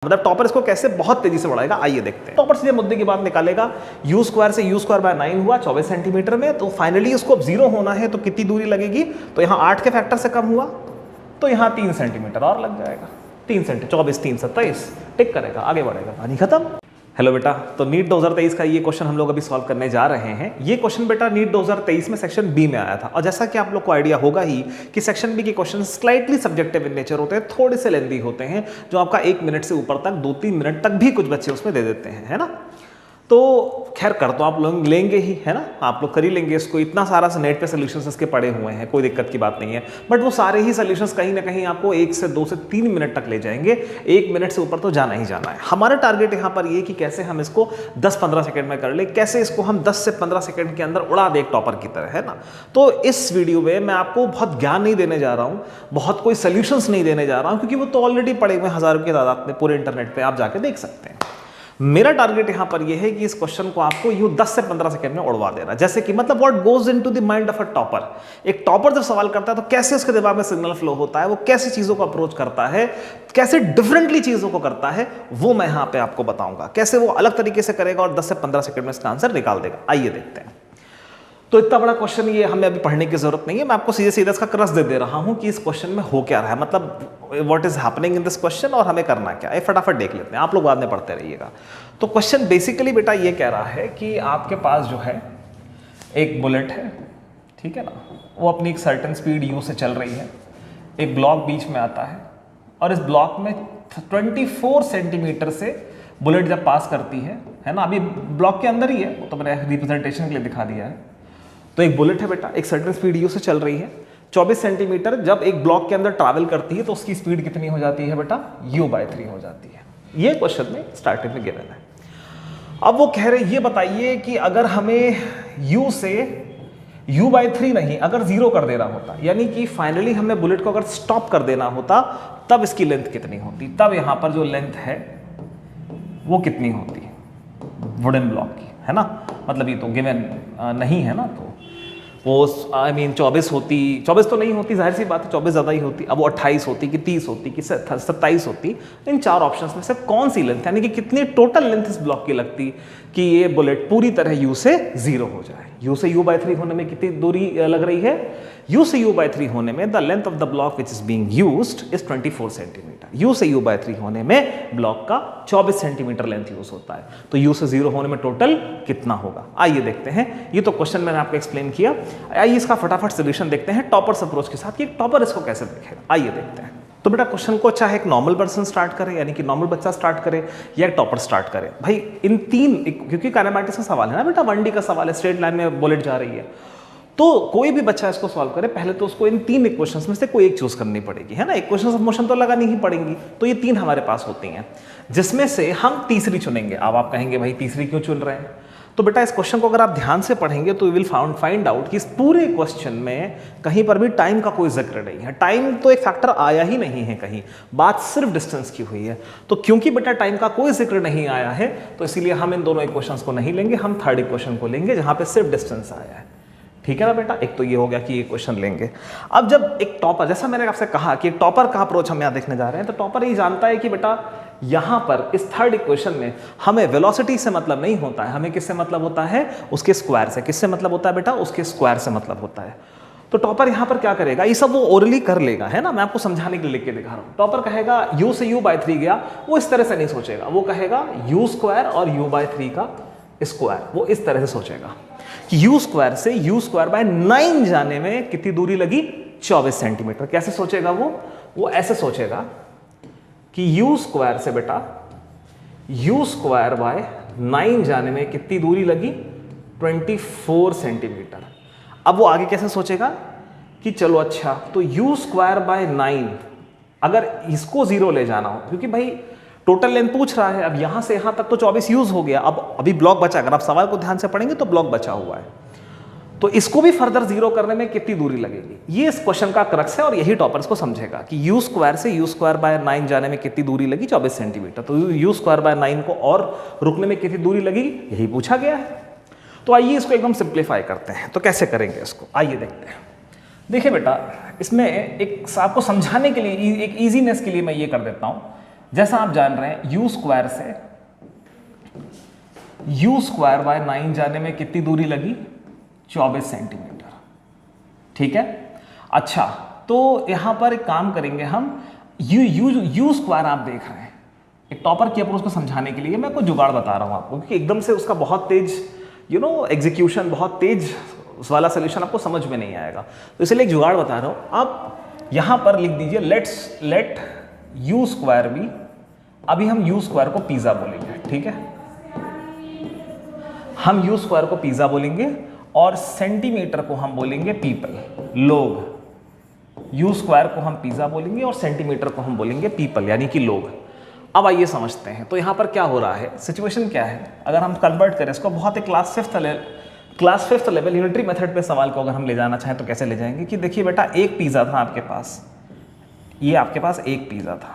मतलब टॉपर इसको कैसे बहुत तेजी से बढ़ाएगा, आइए देखते हैं। टॉपर सीधे मुद्दे की बात निकालेगा, यू स्क्वायर से यू स्क्वायर बाय 9 हुआ 24 सेंटीमीटर में, तो फाइनली इसको 0 होना है तो कितनी दूरी लगेगी, तो यहाँ 8 के फैक्टर से कम हुआ तो यहाँ 3 सेंटीमीटर और लग जाएगा। 3 सेंटीमीटर 24 3 27 टिक करेगा, आगे बढ़ेगा, कहानी खत्म। हेलो बेटा, तो नीट 2023 का ये क्वेश्चन हम लोग अभी सॉल्व करने जा रहे हैं। ये क्वेश्चन बेटा नीट 2023 में सेक्शन बी में आया था, और जैसा कि आप लोग को आइडिया होगा ही कि सेक्शन बी के question slightly subjective in nature होते हैं, थोड़े से लेंदी होते हैं, जो आपका 1 मिनट से ऊपर तक 2-3 मिनट तक भी कुछ बच्चे उसमें दे देते हैं, है ना। तो खैर कर तो आप लोग लेंगे ही, है ना, आप लोग कर ही लेंगे इसको। इतना सारा नेट पे सोल्यूशंस इसके पड़े हुए हैं, कोई दिक्कत की बात नहीं है। बट वो सारे ही सोल्यूशंस कहीं ना कहीं आपको 1 से 2 से 3 मिनट तक ले जाएंगे, 1 मिनट से ऊपर तो जाना ही जाना है। हमारा टारगेट यहाँ पर ये कि कैसे हम इसको 10-15 सेकंड में कर ले, कैसे इसको हम 10 से 15 सेकंड के अंदर उड़ा दे एक टॉपर की तरह, है ना। तो इस वीडियो में मैं आपको बहुत ज्ञान नहीं देने जा रहा हूँ, बहुत कोई सोल्यूशंस नहीं देने जा रहा हूँ, क्योंकि वो तो ऑलरेडी पड़े हुए हज़ारों की तादाद में पूरे इंटरनेट पर आप जाके देख सकते हैं। मेरा टारगेट यहां पर यह है कि इस क्वेश्चन को आपको यूं 10 से 15 सेकंड में उड़वा देना। जैसे कि मतलब what goes into the mind of a topper. एक टॉपर जब सवाल करता है तो कैसे उसके दिमाग में सिग्नल फ्लो होता है, वो कैसे चीजों को अप्रोच करता है, कैसे डिफरेंटली चीजों को करता है, वो मैं यहां पे आपको बताऊंगा। कैसे वो अलग तरीके से करेगा और 10 से 15 सेकंड में इसका आंसर निकाल देगा। आइए देखते हैं। तो इतना बड़ा क्वेश्चन ये हमें अभी पढ़ने की जरूरत नहीं है, मैं आपको सीधे सीधे इसका क्रस दे रहा हूं कि इस क्वेश्चन में हो क्या रहा है, मतलब what is happening in this question और हमें करना क्या है। फटाफट देख लेते हैं, आप लोग बाद में पढ़ते रहिएगा। तो क्वेश्चन बेसिकली बेटा ये कह रहा है कि आपके पास जो है एक बुलेट है, ठीक है ना, वो अपनी एक सर्टेन स्पीड यू से चल रही है, एक ब्लॉक बीच में आता है और इस ब्लॉक में 24 सेंटीमीटर से बुलेट जब पास करती है ना, अभी ब्लॉक के अंदर ही है, वो तो मैंने रिप्रेजेंटेशन के लिए दिखा दिया है। तो एक बुलेट है बेटा, एक सर्टेन स्पीड यू से चल रही है, 24 सेंटीमीटर जब एक ब्लॉक के अंदर ट्रैवल करती है तो उसकी स्पीड कितनी हो जाती है बेटा, u/3 हो जाती है। ये क्वेश्चन में स्टार्टिंग में गिवन है। अब वो कह रहे ये बताइए कि अगर हमें u से u/3 नहीं, अगर 0 कर देना होता, यानी कि फाइनली हमें बुलेट को अगर स्टॉप कर देना होता, तब इसकी लेंथ कितनी होती, तब यहां पर जो लेंथ है वो कितनी होती, वुडन ब्लॉक की, है ना। मतलब ये तो गिवन नहीं है ना, तो वो आई मीन 24 होती, 24 तो नहीं होती, जाहिर सी बात है 24 ज़्यादा ही होती। अब वो 28 होती कि 30 होती कि 27 होती, इन 4 ऑप्शंस में से कौन सी लेंथ, यानी कि कितनी टोटल लेंथ इस ब्लॉक की लगती कि ये बुलेट पूरी तरह u से 0 हो जाए। u से u/3 होने में कितनी दूरी लग रही है, u से u/3 होने में the length of the block which is being used is 24 centimetre. u से u/3 होने में ब्लॉक का 24 सेंटीमीटर लेंथ यूज होता है, तो u से 0 होने में टोटल कितना होगा। आइए देखते हैं। ये तो क्वेश्चन मैंने आपको एक्सप्लेन किया, आइए इसका फटाफट सोल्यूशन देखते हैं टॉपर्स अप्रोच के साथ कि टॉपर इसको कैसे देखेगा। आइए देखते हैं। तो बेटा क्वेश्चन को चाहे एक नॉर्मल पर्सन स्टार्ट करे, यानी कि नॉर्मल बच्चा स्टार्ट करे, या एक टॉपर स्टार्ट करे, भाई इन तीन, क्योंकि काइनेमैटिक्स का सवाल है ना बेटा, 1D का सवाल है, स्ट्रेट लाइन में बुलेट जा रही है, तो कोई भी बच्चा इसको सॉल्व करे पहले तो उसको इन 3 इक्वेशंस में से कोई एक चूज करनी पड़ेगी, है ना। इक्वेशंस ऑफ मोशन तो लगानी ही पड़ेंगी, तो ये 3 हमारे पास होती हैं, जिसमें से हम तीसरी चुनेंगे। अब आप कहेंगे भाई तीसरी क्यों चुन रहे हैं, तो बेटा इस क्वेश्चन को अगर आप ध्यान से पढ़ेंगे तो यू विल फाइंड आउट कि इस पूरे क्वेश्चन में कहीं पर भी टाइम का कोई जिक्र नहीं है। टाइम तो एक फैक्टर आया ही नहीं है कहीं, बात सिर्फ डिस्टेंस की हुई है। तो क्योंकि बेटा टाइम का कोई जिक्र नहीं आया है, तो इसीलिए हम इन दोनों इक्वेशंस को नहीं लेंगे, हम थर्ड इक्वेशन को लेंगे जहां पे सिर्फ डिस्टेंस आया है, ठीक है ना बेटा। एक तो ये हो गया कि ये क्वेश्चन लेंगे। अब जब एक टॉपर, जैसा मैंने आपसे कहा कि एक टॉपर का अप्रोच हम यहाँ देखने जा रहे हैं, तो टॉपर ये जानता है कि बेटा यहां पर इस थर्ड इक्वेशन में हमें वेलोसिटी से मतलब नहीं होता है, हमें किससे मतलब होता है, उसके स्क्वायर से। किससे मतलब होता है बेटा, उसके स्क्वायर से मतलब होता है। तो टॉपर यहां पर क्या करेगा, ये सब वो ओरली कर लेगा, है ना, मैं आपको समझाने के लिए लिख के दिखा रहा हूं। टॉपर कहेगा u से u/3 गया, वो इस तरह से नहीं सोचेगा, वो कहेगा u² और u/3 का स्क्वायर, वो इस तरह से सोचेगा कि u² से u²/9 जाने में कितनी दूरी लगी, 24 सेंटीमीटर। कैसे सोचेगा वो ऐसे सोचेगा कि u² से बेटा u²/9 जाने में कितनी दूरी लगी, 24 सेंटीमीटर। अब वो आगे कैसे सोचेगा कि चलो अच्छा, तो u²/9 अगर इसको 0 ले जाना हो, क्योंकि भाई टोटल लेंथ पूछ रहा है, अब यहां से यहां तक तो 24 यूज हो गया, अब अभी ब्लॉक बचा, अगर आप सवाल को ध्यान से पढ़ेंगे तो ब्लॉक बचा हुआ है, तो इसको भी फर्दर 0 करने में कितनी दूरी लगेगी, ये इस क्वेश्चन का क्रक्स है। और यही टॉपर्स को समझेगा कि u² से u²/9 जाने में कितनी दूरी लगी, 24 सेंटीमीटर। तो u²/9 को और रुकने में कितनी दूरी लगी, यही पूछा गया है। तो आइए इसको एकदम सिंप्लीफाई करते हैं। तो कैसे करेंगे इसको, आइए देखते हैं। देखिए बेटा, इसमें एक आपको समझाने के लिए, एक ईजीनेस के लिए मैं ये कर देता हूँ। जैसा आप जान रहे हैं u स्क्वायर से u स्क्वायर बाय 9 जाने में कितनी दूरी लगी, 24 सेंटीमीटर। ठीक है, अच्छा तो यहां पर एक काम करेंगे हम, u स्क्वायर आप देख रहे हैं, एक टॉपर की अप्रोच को समझाने के लिए मैं कोई जुगाड़ बता रहा हूं आपको, क्योंकि एकदम से उसका बहुत तेज एग्जीक्यूशन, बहुत तेज वाला सोल्यूशन आपको समझ में नहीं आएगा, तो इसलिए एक जुगाड़ बता रहा हूं। आप यहां पर लिख दीजिए लेट u स्क्वायर बी, अभी हम u स्क्वायर को पिज्जा बोलेंगे, ठीक है, हम u स्क्वायर को पिज्जा बोलेंगे और सेंटीमीटर को हम बोलेंगे पीपल, लोग। u स्क्वायर को हम पिज्जा बोलेंगे और सेंटीमीटर को हम बोलेंगे पीपल, यानी कि लोग। अब आइए समझते हैं, तो यहां पर क्या हो रहा है, सिचुएशन क्या है, अगर हम कन्वर्ट करें इसको बहुत ही class fifth level unitary method पे सवाल को अगर हम ले जाना चाहें तो कैसे ले जाएंगे कि देखिए बेटा, एक पिज्जा था आपके पास, ये आपके पास एक पिज्जा था,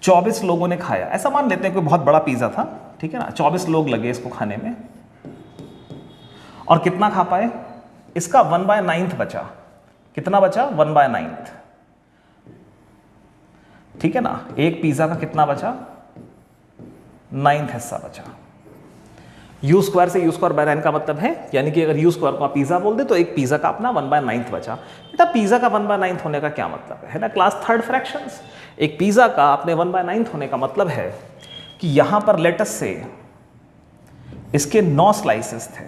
चौबीस लोगों ने खाया, ऐसा मान लेते हैं कोई बहुत बड़ा पिज्जा था, ठीक है ना, 24 लोग लगे इसको खाने में, और कितना खा पाए, इसका 1/9 बचा, कितना बचा, 1/9, ठीक है ना, एक पिज्जा का कितना बचा, 9th हिस्सा बचा। u स्क्वायर से u स्क्वायर बाय 9 का मतलब है, यानी कि अगर u स्क्वायर को आप पिज्जा बोल दे तो एक पिज्जा का अपना 1/9 बचा। बेटा पिज्जा का 1/9 होने का क्या मतलब है ना, क्लास थर्ड फ्रैक्शंस, एक पिज्जा का अपने 1/9 होने का मतलब है कि यहां पर लेटस से इसके 9 स्लाइसेस थे,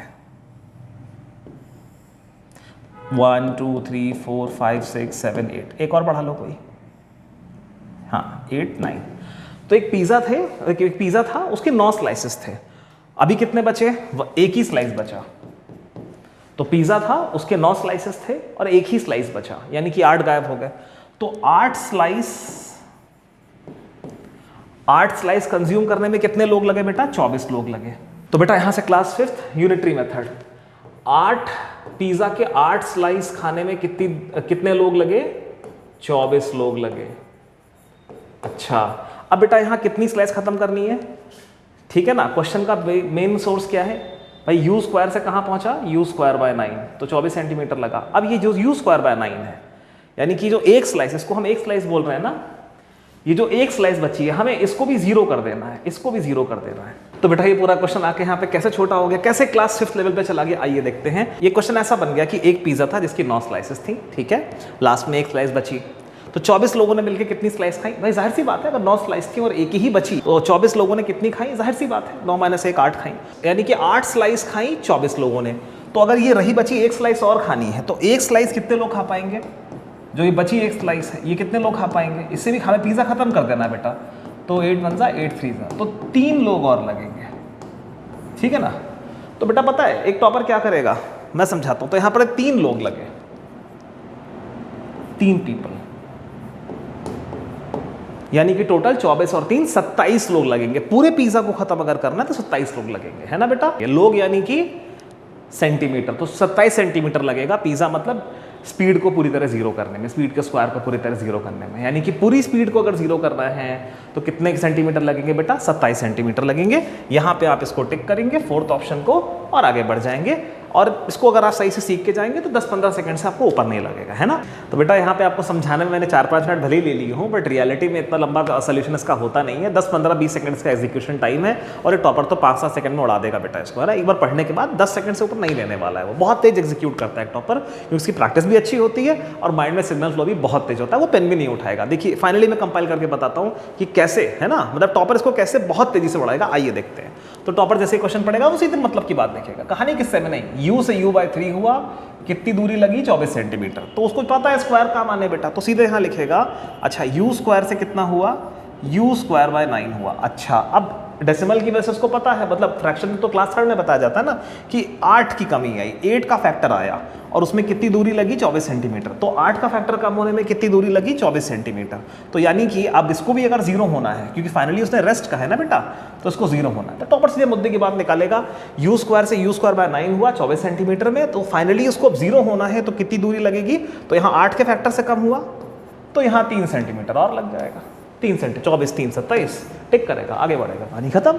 1 2 3 4 5 6 7 8, एक और बढ़ा लो कोई, हाँ 8 9, तो एक पिज्जा था, उसके 9 स्लाइसेस थे, अभी कितने बचे, एक ही स्लाइस बचा, तो पिज्जा था उसके 9 स्लाइसेस थे और एक ही स्लाइस बचा, यानी कि 8 गायब हो गए, तो 8 स्लाइस कंज्यूम करने में कितने लोग लगे बेटा, 24 लोग लगे। तो बेटा यहां से class fifth unitary method, 8 pizza के 8 स्लाइस खाने में कितने लोग लगे, 24 लोग लगे। अच्छा अब बेटा यहां कितनी स्लाइस खत्म करनी है, ठीक है ना, क्वेश्चन का मेन सोर्स क्या है भाई, u स्क्वायर से कहां पहुंचा, u स्क्वायर बाय 9, तो 24 सेंटीमीटर लगा। अब ये जो u स्क्वायर बाय 9 है, यानी कि जो एक स्लाइस, इसको हम एक स्लाइस बोल रहे हैं ना, ये जो एक स्लाइस बची है हमें इसको भी 0 कर देना है, इसको भी 0 कर देना है। तो बेटा ये पूरा क्वेश्चन आके यहाँ पे कैसे छोटा हो गया, कैसे क्लास फिफ्थ लेवल पे चला गया, आइए देखते हैं। ये क्वेश्चन ऐसा बन गया कि एक पिज्जा था जिसकी 9 स्लाइसेस थी, ठीक है, लास्ट में एक स्लाइस बची, तो 24 लोगों ने मिलकर कितनी स्लाइस खाई, भाई जाहिर सी बात है अगर 9 स्लाइस थी और एक ही बची तो 24 लोगों ने कितनी खाई, जाहिर सी बात है 9 - 1 8 खाई, यानी कि 8 स्लाइस खाई 24 लोगों ने। तो अगर ये रही बची एक स्लाइस और खानी है तो एक स्लाइस कितने लोग खा पाएंगे, जो ये बची एक स्लाइस है ये कितने लोग खा पाएंगे, इससे भी हमें पिज्जा खत्म कर देना है बेटा, तो 8 1 8 3 तो 3 लोग और लगेंगे, ठीक है ना। तो बेटा पता है एक टॉपर क्या करेगा, मैं समझाता हूं। तो यहां पर 3 लोग लगे, 3 पीपल, यानी कि टोटल 24 और 3 27 लोग लगेंगे। पूरे पिज्जा को खत्म अगर करना है तो 27 लोग लगेंगे, है ना बेटा। ये लोग यानी कि सेंटीमीटर, तो 27 सेंटीमीटर लगेगा पिज्जा, मतलब स्पीड को पूरी तरह 0 करने में, स्पीड के स्क्वायर को पूरी तरह 0 करने में, यानी कि पूरी स्पीड को अगर 0 करना है तो कितने सेंटीमीटर लगेंगे बेटा, 27 सेंटीमीटर लगेंगे। यहाँ पे आप इसको टिक करेंगे, फोर्थ ऑप्शन को, और आगे बढ़ जाएंगे। और इसको अगर आप सही से सीख के जाएंगे तो 10-15 सेकंड से आपको ऊपर नहीं लगेगा, है ना। तो बेटा यहाँ पे आपको समझाने में मैंने 4-5 मिनट भले ही ले लिए हूँ, बट रियलिटी में इतना लंबा सोल्यूशन इसका होता नहीं है। 10-15-20 सेकंड्स का एग्जीक्यूशन टाइम है, और ये टॉपर तो 5-7 सेकंड में उड़ा देगा बेटा इसको, है ना। एक बार पढ़ने के बाद 10 सेकंड से ऊपर नहीं लेने वाला है, वो बहुत तेज एग्जीक्यूट करता है टॉपर, क्योंकि उसकी प्रैक्टिस भी अच्छी होती है और माइंड में सिग्नल फ्लो भी बहुत तेज होता है, वो पेन भी नहीं उठाएगा। देखिए फाइनली मैं कंपाइल करके बताता हूँ कि कैसे, है ना, मतलब टॉपर इसको कैसे बहुत तेजी से बढ़ाएगा। आइए देखते हैं। तो टॉपर जैसे क्वेश्चन पढ़ेगा वो सीधे मतलब की बात देखेगा, कहानी किससे में नहीं। u से u/3 हुआ, कितनी दूरी लगी, 24 सेंटीमीटर, तो उसको पता है स्क्वायर का मान है बेटा, तो सीधे यहाँ लिखेगा, अच्छा u स्क्वायर से कितना हुआ, u स्क्वायर बाय 9 हुआ। अच्छा अब डेसिमल की वजह से उसको पता है, मतलब फ्रैक्शन तो क्लास थर्ड में बताया जाता है ना कि 8 की कमी आई, 8 का फैक्टर आया और उसमें कितनी दूरी लगी, 24 सेंटीमीटर। तो 8 का फैक्टर कम होने में कितनी दूरी लगी, 24 सेंटीमीटर। तो यानी कि अब इसको भी अगर 0 होना है, क्योंकि फाइनली उसने रेस्ट का है ना बेटा, तो इसको 0 होना है। तो टॉपर सीधे मुद्दे की बात निकालेगा, u स्क्वायर से u स्क्वायर बाय 9 हुआ 24 सेंटीमीटर में, तो फाइनली उसको 0 होना है तो कितनी दूरी लगेगी, तो यहाँ 8 के फैक्टर से कम हुआ तो यहाँ 3 सेंटीमीटर और लग जाएगा, 3 सेंटीमीटर, 24 3 27, टिक करेगा, आगे बढ़ेगा, पानी खत्म।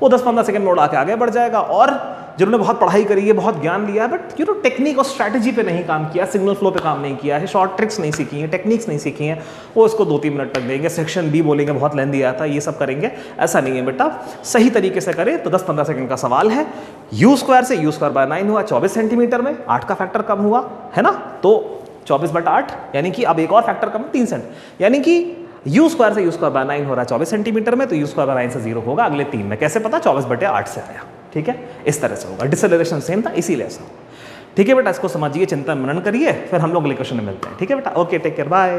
वो 10-15 सेकंड में उड़ा के आगे बढ़ जाएगा और जिन्होंने बहुत पढ़ाई करी है, बहुत ज्ञान लिया है, बट यू नो टेक्निक और स्ट्रैटेजी पे नहीं काम किया, सिग्नल फ्लो पे काम नहीं किया है, शॉर्ट ट्रिक्स नहीं सीखी हैं, टेक्निक्स नहीं सीखी हैं, वो इसको 2-3 मिनट तक देंगे, सेक्शन बी बोलेंगे बहुत लेंदी आया था, ये सब करेंगे। ऐसा नहीं है बेटा, सही तरीके से करें तो 10-15 सेकंड का सवाल है। यू स्क्वायर से यू स्क्वायर बाय 9 हुआ 24 सेंटीमीटर में, 8 का फैक्टर कम हुआ है ना, तो 24/8, यानी कि अब एक और फैक्टर कम 3 सेंट, यानी कि यू स्क्वायर से यू स्क्वायर बाय 9 हो रहा है 24 सेंटीमीटर में, तो यू स्क्वायर बाय 9 से 0 होगा अगले 3 में। कैसे पता? 24/8 से आया। ठीक है, इस तरह से होगा, डिसेलरेशन सेम था इसीलिए ऐसा। ठीक है बेटा, इसको समझिए, चिंतन मनन करिए, फिर हम लोग अगले क्वेश्चन में मिलते हैं। ठीक है बेटा, ओके, टेक केयर, बाय।